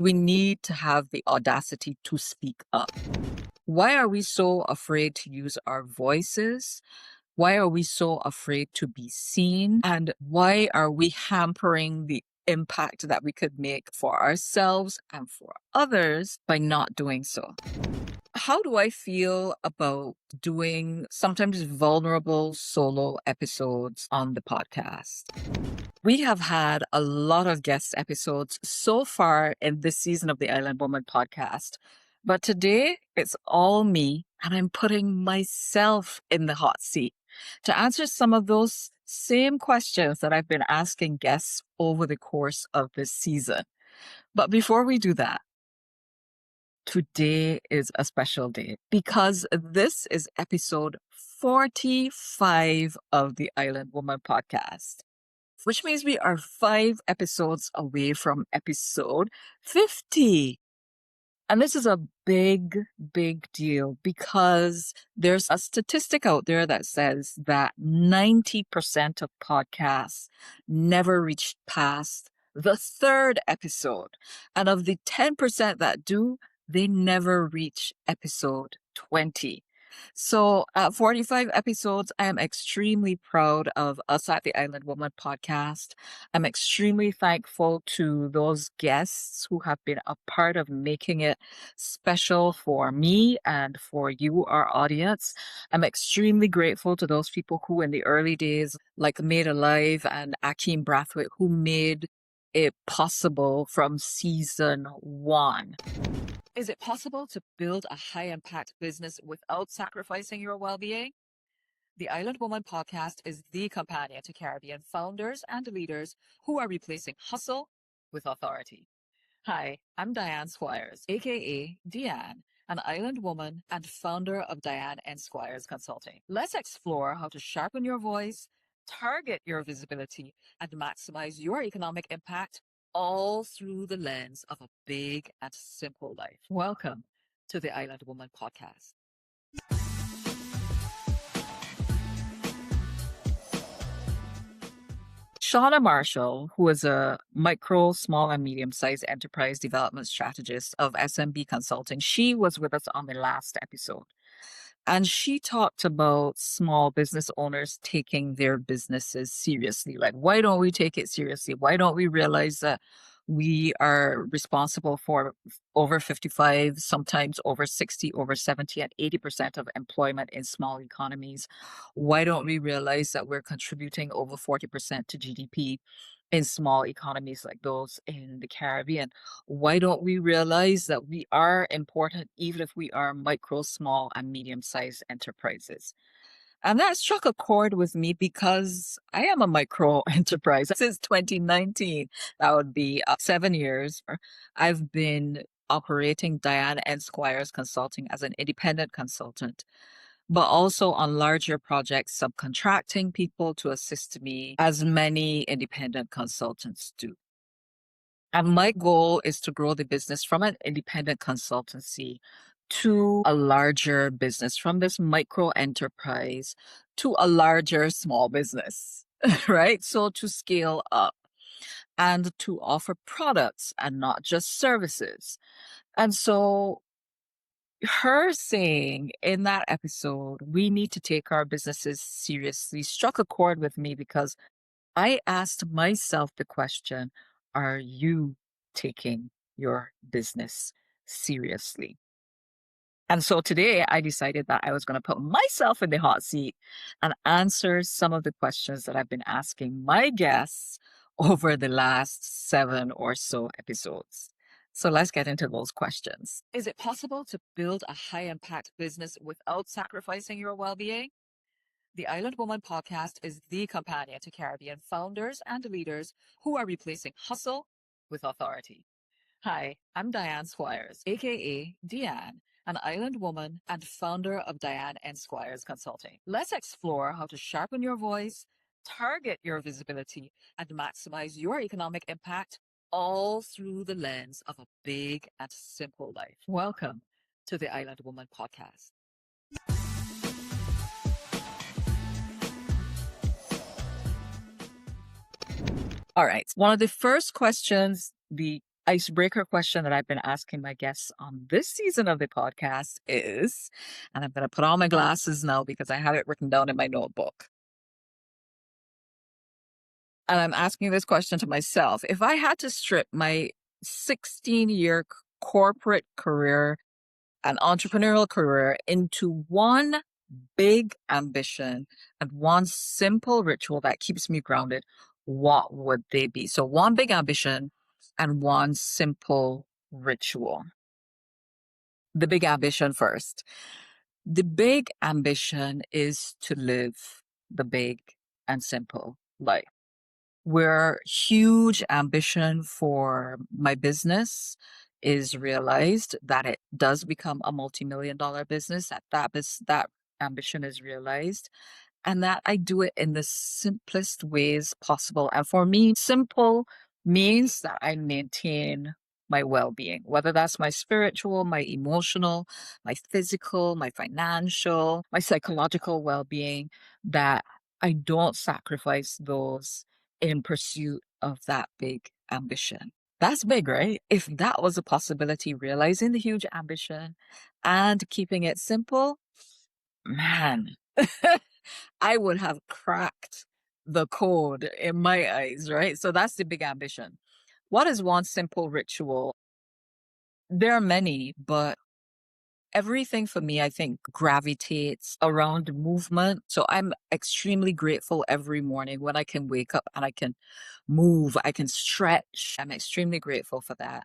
We need to have the audacity to speak up. Why are we so afraid to use our voices? Why are we so afraid to be seen? And why are we hampering the impact that we could make for ourselves and for others by not doing so? How do I feel about doing sometimes vulnerable solo episodes on the podcast? We have had a lot of guest episodes so far in this season of the Island Woman podcast, but today it's all me, and I'm putting myself in the hot seat to answer some of those same questions that I've been asking guests over the course of this season. But before we do that, today is a special day because this is episode 45 of the Island Woman podcast, which means we are 5 episodes away from episode 50. And this is a big, big deal because there's a statistic out there that says that 90% of podcasts never reach past the 3rd episode. And of the 10% that do, they never reach episode 20. So at 45 episodes, I am extremely proud of us at the Island Woman podcast. I'm extremely thankful to those guests who have been a part of making it special for me and for you, our audience. I'm extremely grateful to those people who in the early days, like Made Alive and Akeem Brathwaite, who made it possible from season 1. Is it possible to build a high impact business without sacrificing your well being? The Island Woman podcast is the companion to Caribbean founders and leaders who are replacing hustle with authority. Hi, I'm Dianne Squires, aka Dianne, an island woman and founder of Dianne N Squires Consulting. Let's explore how to sharpen your voice, target your visibility, and maximize your economic impact, all through the lens of a big and simple life. Welcome to the Island Woman podcast. Shauna Marshall, who is a micro, small, and medium-sized enterprise development strategist of SMB Consulting, she was with us on the last episode. And she talked about small business owners taking their businesses seriously. Like, why don't we take it seriously? Why don't we realize that we are responsible for over 55, sometimes over 60, over 70, and 80% of employment in small economies? Why don't we realize that we're contributing over 40% to GDP in small economies like those in the Caribbean? Why don't we realize that we are important even if we are micro, small, and medium-sized enterprises? And that struck a chord with me because I am a micro enterprise. Since 2019, that would be 7 years, I've been operating Dianne N Squires Consulting as an independent consultant, but also on larger projects, subcontracting people to assist me, as many independent consultants do. And my goal is to grow the business from an independent consultancy to a larger business, from this micro enterprise to a larger small business, right? So to scale up and to offer products and not just services. And so her saying in that episode, we need to take our businesses seriously, struck a chord with me because I asked myself the question, are you taking your business seriously? And so today I decided that I was going to put myself in the hot seat and answer some of the questions that I've been asking my guests over the last 7 or so episodes. So let's get into those questions. Is it possible to build a high impact business without sacrificing your well being? The Island Woman podcast is the companion to Caribbean founders and leaders who are replacing hustle with authority. Hi, I'm Dianne Squires, aka Dianne, an island woman and founder of Dianne N Squires Consulting. Let's explore how to sharpen your voice, target your visibility, and maximize your economic impact, all through the lens of a big and simple life. Welcome to the Island Woman podcast. All right. One of the first questions the icebreaker question that I've been asking my guests on this season of the podcast is, and I'm going to put on my glasses now because I have it written down in my notebook. And I'm asking this question to myself. If I had to strip my 16-year corporate career and entrepreneurial career into one big ambition and one simple ritual that keeps me grounded, what would they be? So, one big ambition and one simple ritual. The big ambition first. The big ambition is to live the big and simple life, where huge ambition for my business is realized, that it does become a multi-million dollar business, that ambition is realized, and that I do it in the simplest ways possible. And for me, simple means that I maintain my well-being, whether that's my spiritual, my emotional, my physical, my financial, my psychological well-being, that I don't sacrifice those in pursuit of that big ambition. That's big, right? If that was a possibility, realizing the huge ambition and keeping it simple, man, I would have cracked the code in my eyes, right? So that's the big ambition. What is one simple ritual? There are many, but everything for me, I think, gravitates around movement. So I'm extremely grateful every morning when I can wake up and I can move, I can stretch. I'm extremely grateful for that.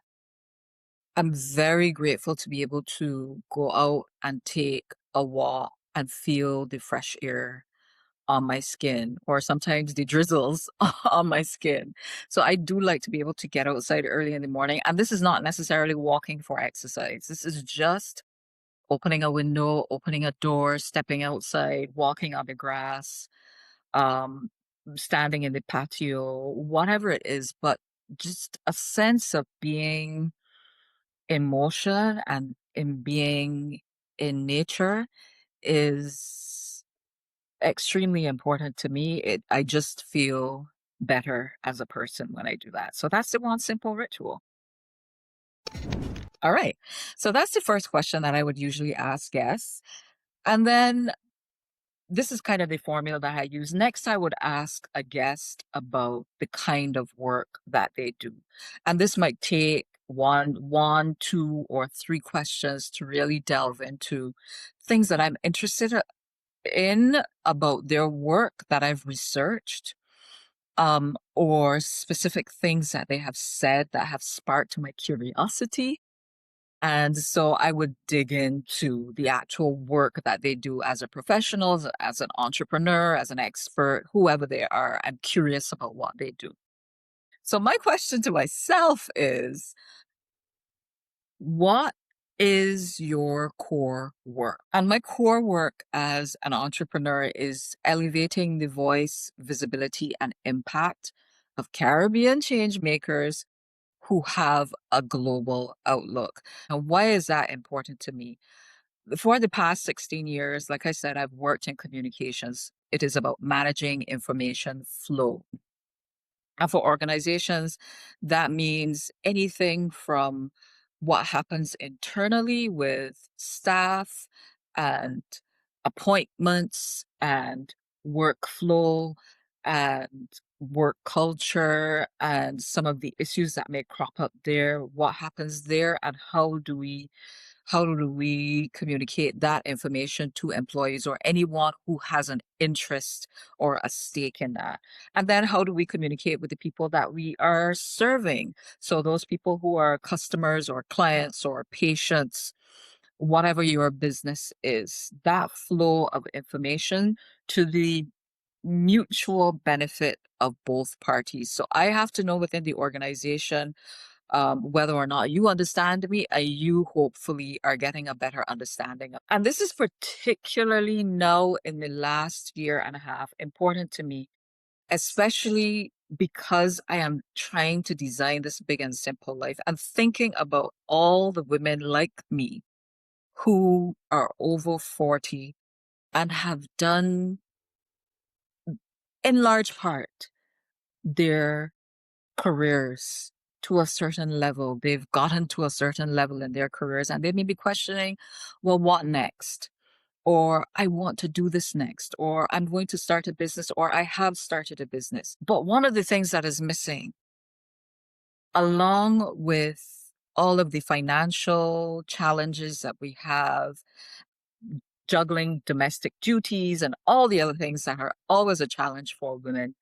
I'm very grateful to be able to go out and take a walk and feel the fresh air on my skin, or sometimes the drizzles on my skin. So I do like to be able to get outside early in the morning. And this is not necessarily walking for exercise. This is just opening a window, opening a door, stepping outside, walking on the grass, um, standing in the patio, whatever it is, but just a sense of being in motion and in being in nature is extremely important to me. I just feel better as a person when I do that. So that's the one simple ritual. All right. So that's the first question that I would usually ask guests. And then this is kind of the formula that I use. Next, I would ask a guest about the kind of work that they do. And this might take one, two, or three questions to really delve into things that I'm interested in about their work that I've researched, or specific things that they have said that have sparked my curiosity. And so I would dig into the actual work that they do as a professional, as an entrepreneur, as an expert, whoever they are. I'm curious about what they do. So my question to myself is, what is your core work? And my core work as an entrepreneur is elevating the voice, visibility, and impact of Caribbean change makers who have a global outlook. And why is that important to me? For the past 16 years, like I said, I've worked in communications. It is about managing information flow. And for organizations, that means anything from what happens internally with staff and appointments and workflow and work culture and some of the issues that may crop up there, what happens there, and how do we communicate that information to employees or anyone who has an interest or a stake in that? And then how do we communicate with the people that we are serving? So those people who are customers or clients or patients, whatever your business is, that flow of information to the mutual benefit of both parties. So I have to know within the organization, whether or not you understand me, and you hopefully are getting a better understanding. And this is particularly now in the last year and a half important to me, especially because I am trying to design this big and simple life and thinking about all the women like me who are over 40 and have done, in large part, their careers to a certain level. They've gotten to a certain level in their careers and they may be questioning, well, what next? Or I want to do this next, or I'm going to start a business, or I have started a business. But one of the things that is missing, along with all of the financial challenges that we have, juggling domestic duties and all the other things that are always a challenge for women,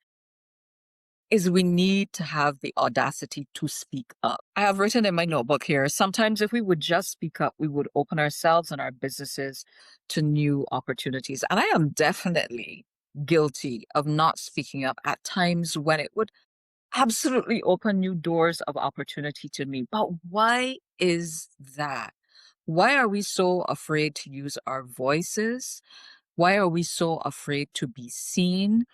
is we need to have the audacity to speak up. I have written in my notebook here, sometimes if we would just speak up, we would open ourselves and our businesses to new opportunities. And I am definitely guilty of not speaking up at times when it would absolutely open new doors of opportunity to me. But why is that? Why are we so afraid to use our voices? Why are we so afraid to be seen?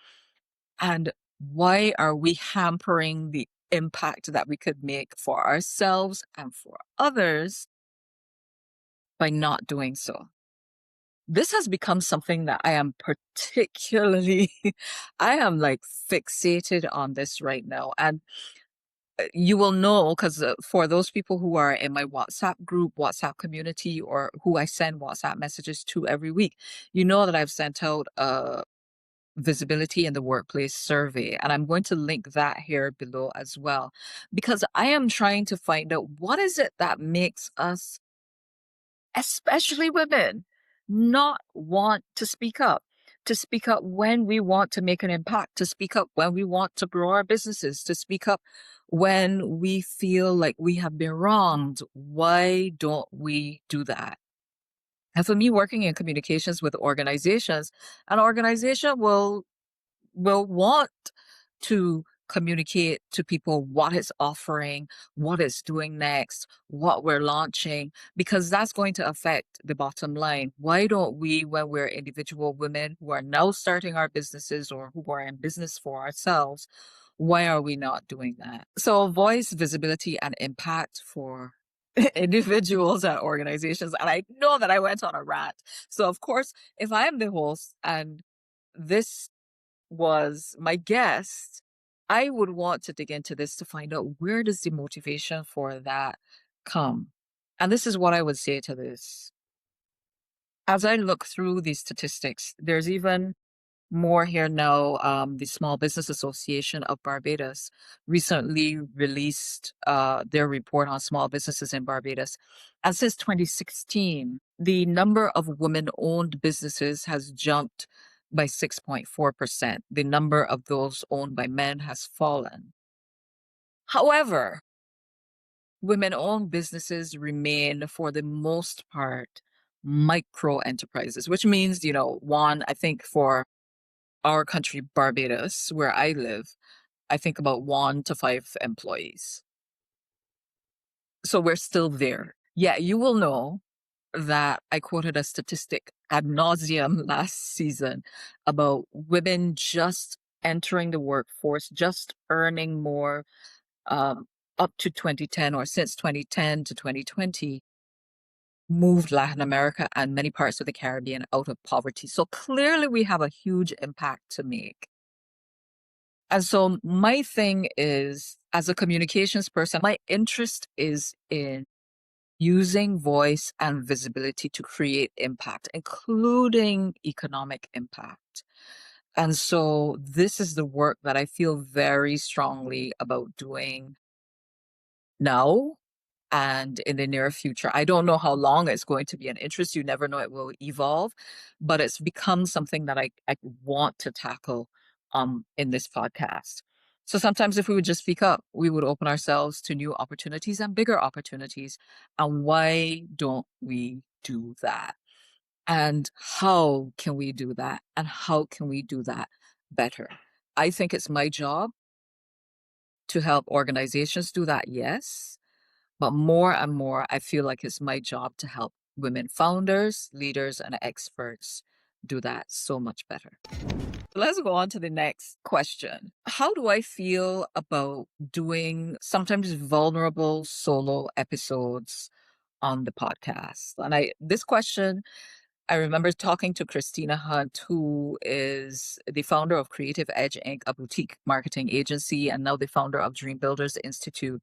And why are we hampering the impact that we could make for ourselves and for others by not doing so? This has become something that I am particularly, I am like fixated on this right now. And you will know because for those people who are in my WhatsApp group, WhatsApp community, or who I send WhatsApp messages to every week, you know that I've sent out a visibility in the workplace survey. And I'm going to link that here below as well, because I am trying to find out what is it that makes us, especially women, not want to speak up when we want to make an impact, to speak up when we want to grow our businesses, to speak up when we feel like we have been wronged. Why don't we do that? And for me, working in communications with organizations, an organization will want to communicate to people what it's offering, what it's doing next, what we're launching, because that's going to affect the bottom line. Why don't we, when we're individual women who are now starting our businesses or who are in business for ourselves, why are we not doing that? So voice, visibility, and impact for individuals and organizations. And I know that I went on a rant. So of course, if I am the host and this was my guest, I would want to dig into this to find out, where does the motivation for that come? And this is what I would say to this. As I look through these statistics, there's even more here now. The Small Business Association of Barbados recently released their report on small businesses in Barbados. And since 2016, the number of women-owned businesses has jumped by 6.4%. The number of those owned by men has fallen. However, women-owned businesses remain, for the most part, micro enterprises, which means, one, I think for our country, Barbados, where I live, I think about 1 to 5 employees. So we're still there. Yeah, you will know that I quoted a statistic ad nauseum last season about women just entering the workforce, just earning more, up to 2010 or since 2010 to 2020, moved Latin America and many parts of the Caribbean out of poverty. So clearly we have a huge impact to make. And so my thing is, as a communications person, my interest is in using voice and visibility to create impact, including economic impact. And so this is the work that I feel very strongly about doing now and in the near future. I don't know how long it's going to be an interest. You never know, it will evolve, but it's become something that I want to tackle in this podcast. So sometimes if we would just speak up, we would open ourselves to new opportunities and bigger opportunities. And why don't we do that? And how can we do that? And how can we do that better? I think it's my job to help organizations do that, yes. But more and more, I feel like it's my job to help women founders, leaders, and experts do that so much better. Let's go on to the next question. How do I feel about doing sometimes vulnerable solo episodes on the podcast? And this question, I remember talking to Christina Hunt, who is the founder of Creative Edge Inc., a boutique marketing agency, and now the founder of Dream Builders Institute.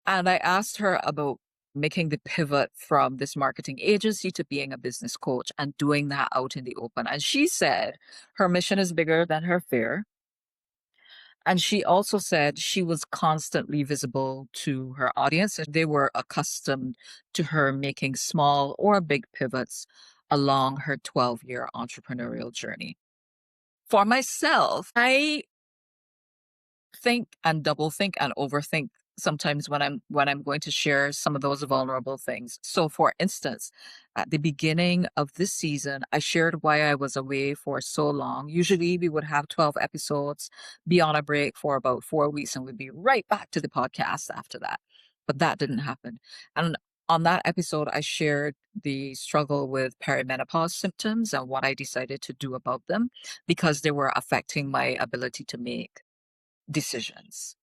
And I asked her about making the pivot from this marketing agency to being a business coach and doing that out in the open. And she said her mission is bigger than her fear. And she also said she was constantly visible to her audience, and they were accustomed to her making small or big pivots along her 12-year entrepreneurial journey. For myself, I think and double think and overthink sometimes when I'm going to share some of those vulnerable things. So for instance, at the beginning of this season, I shared why I was away for so long. Usually we would have 12 episodes, be on a break for about 4 weeks, and we'd be right back to the podcast after that. But that didn't happen. And on that episode, I shared the struggle with perimenopause symptoms and what I decided to do about them because they were affecting my ability to make decisions.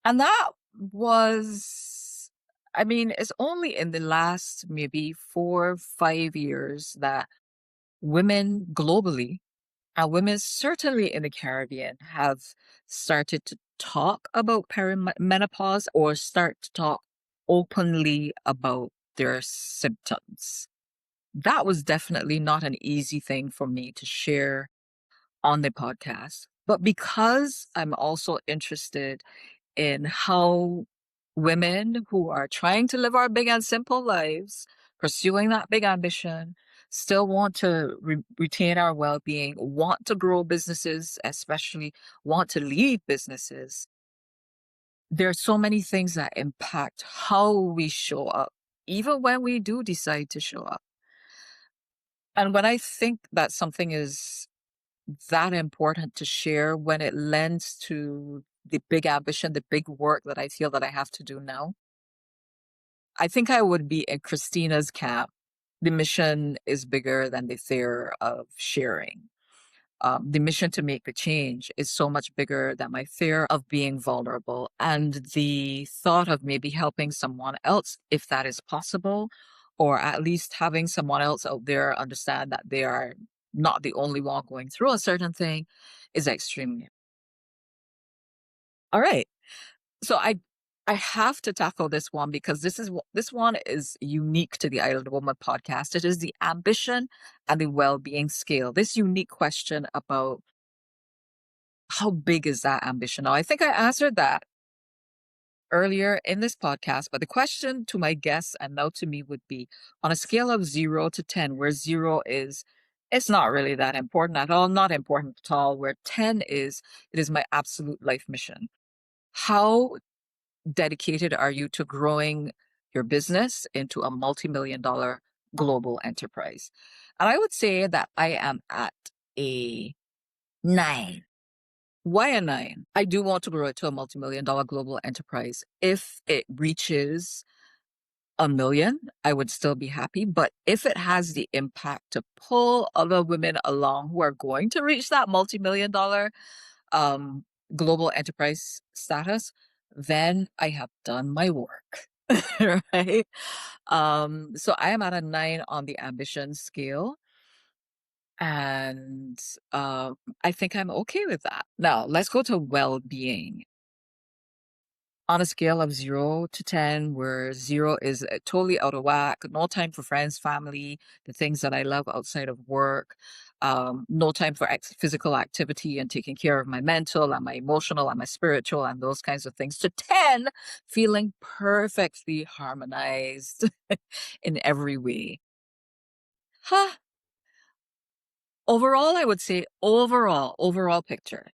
And that was, I mean, it's only in the last maybe 4, 5 years that women globally and women certainly in the Caribbean have started to talk about perimenopause or start to talk openly about their symptoms. That was definitely not an easy thing for me to share on the podcast. But because I'm also interested in how women who are trying to live our big and simple lives, pursuing that big ambition, still want to retain our well being, want to grow businesses, especially want to lead businesses. There are so many things that impact how we show up, even when we do decide to show up. And when I think that something is that important to share, when it lends to the big ambition, the big work that I feel that I have to do now, I think I would be in Christina's camp. The mission is bigger than the fear of sharing. The mission to make the change is so much bigger than my fear of being vulnerable and the thought of maybe helping someone else, if that is possible, or at least having someone else out there understand that they are not the only one going through a certain thing is extremely. All right. So I have to tackle this one because this one is unique to the Island Woman podcast. It is the ambition and the well-being scale. This unique question about how big is that ambition? Now, I think I answered that earlier in this podcast, but the question to my guests and now to me would be on a scale of 0 to 10, where 0 is it's not really that important at all, not important at all, where 10 is it is my absolute life mission. How dedicated are you to growing your business into a multi-million-dollar global enterprise? And I would say that I am at a 9. Why a 9? I do want to grow it to a multi-million-dollar global enterprise. If it reaches a million, I would still be happy. But if it has the impact to pull other women along who are going to reach that multi-million-dollar um, global enterprise status, then I have done my work. Right? So I am at a 9 on the ambition scale. And I think I'm okay with that. Now, let's go to well being. On a scale of 0 to 10, where 0 is totally out of whack, no time for friends, family, the things that I love outside of work, no time for physical activity and taking care of my mental and my emotional and my spiritual and those kinds of things, to 10, feeling perfectly harmonized in every way. Huh. Overall, I would say overall picture.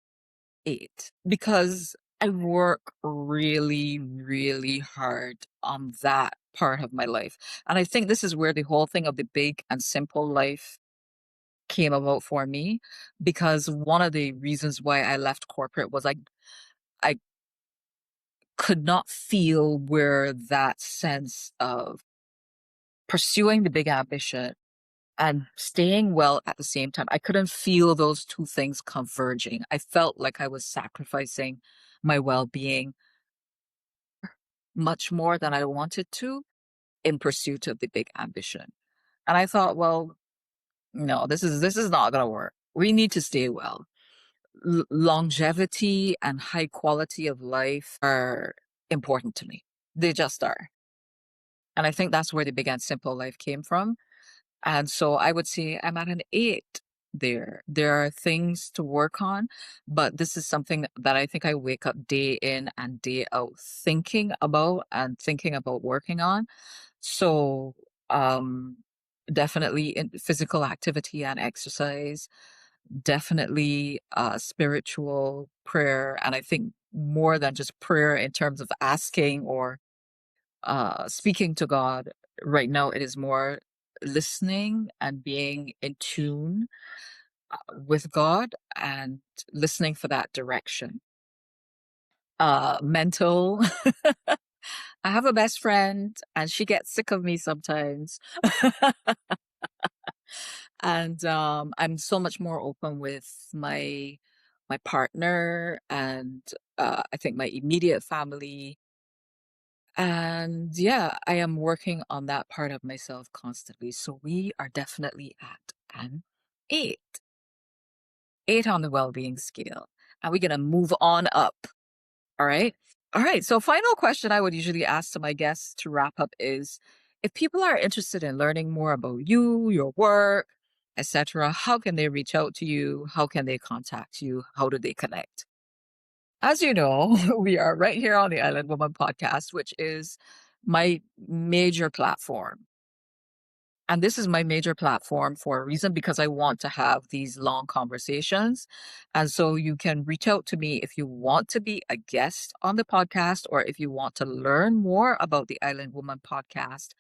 8 because I work really, really hard on that part of my life. And I think this is where the whole thing of the big and simple life came about for me because one of the reasons why I left corporate was I could not feel where that sense of pursuing the big ambition and staying well at the same time. I couldn't feel those two things converging. I felt like I was sacrificing my well-being much more than I wanted to in pursuit of the big ambition. And I thought, well, no, this is not gonna work. We need to stay well. Longevity and high quality of life are important to me. They just are. And I think that's where the Big and Simple life came from. And so I would say I'm at an 8 there. There are things to work on, but this is something that I think I wake up day in and day out thinking about working on. So, um, definitely in physical activity and exercise, definitely spiritual prayer. And I think more than just prayer in terms of asking or speaking to God. Right now, it is more listening and being in tune with God and listening for that direction. Mental. I have a best friend and she gets sick of me sometimes. And I'm so much more open with my partner and I think my immediate family. And yeah, I am working on that part of myself constantly. So we are definitely at an 8, 8 on the well-being scale. And we're going to move on up. All right. All right. So final question I would usually ask to my guests to wrap up is if people are interested in learning more about you, your work, etc., how can they reach out to you? How can they contact you? How do they connect? As you know, we are right here on the Island Woman podcast, which is my major platform. And this is my major platform for a reason because I want to have these long conversations. And so you can reach out to me if you want to be a guest on the podcast or if you want to learn more about the Island Woman podcast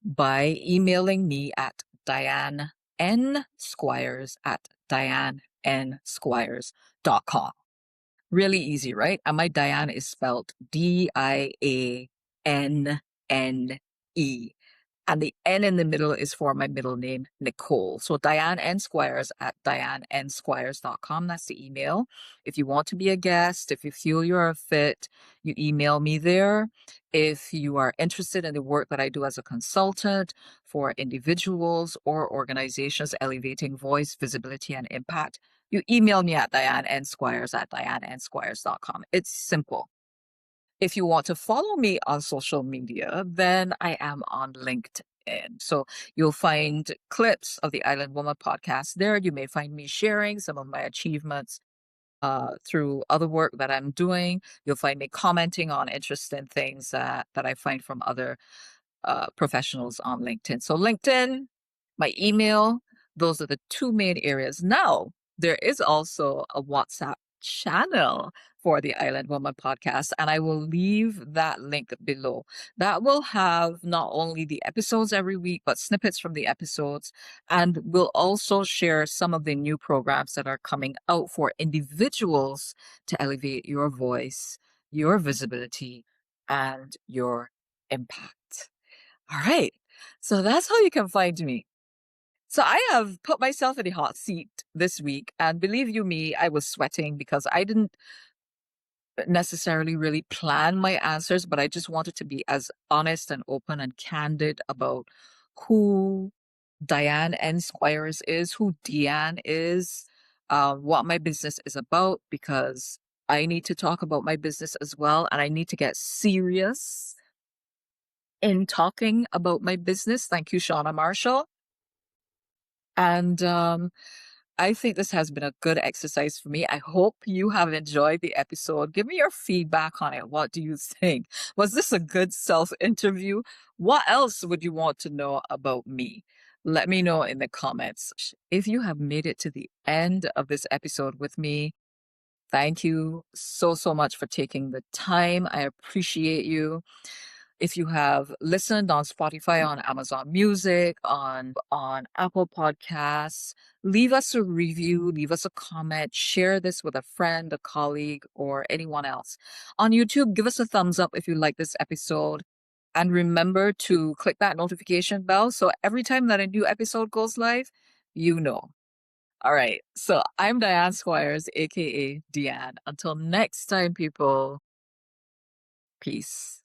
by emailing me at Dianne N Squires at DianneNSquires.com. Really easy, right? And my Diane is spelled Dianne. And the N in the middle is for my middle name, Nicole. So Dianne N Squires at DianneNSquires.com. That's the email. If you want to be a guest, if you feel you're a fit, you email me there. If you are interested in the work that I do as a consultant for individuals or organizations elevating voice, visibility, and impact, you email me at Dianne N Squires at DianneNSquires.com. It's simple. If you want to follow me on social media, then I am on LinkedIn. So you'll find clips of the Island Woman podcast there. You may find me sharing some of my achievements through other work that I'm doing. You'll find me commenting on interesting things that I find from other professionals on LinkedIn. So LinkedIn, my email, those are the two main areas. Now, there is also a WhatsApp channel for the Island Woman podcast, and I will leave that link below. That will have not only the episodes every week, but snippets from the episodes, and we'll also share some of the new programs that are coming out for individuals to elevate your voice, your visibility, and your impact. All right. So that's how you can find me. So I have put myself in the hot seat this week, and believe you me, I was sweating because I didn't necessarily really plan my answers, but I just wanted to be as honest and open and candid about who Dianne N Squires is, who Dianne is, what my business is about, because I need to talk about my business as well, and I need to get serious in talking about my business. Thank you, Shauna Marshall. And I think this has been a good exercise for me. I hope you have enjoyed the episode. Give me your feedback on it. What do you think? Was this a good self interview? What else would you want to know about me? Let me know in the comments. If you have made it to the end of this episode with me, thank you so, so much for taking the time. I appreciate you. If you have listened on Spotify, on Amazon Music, on Apple Podcasts, leave us a review, leave us a comment, share this with a friend, a colleague, or anyone else. On YouTube, give us a thumbs up if you like this episode. And remember to click that notification bell so every time that a new episode goes live, you know. All right. So I'm Dianne Squires, aka Dianne. Until next time, people, peace.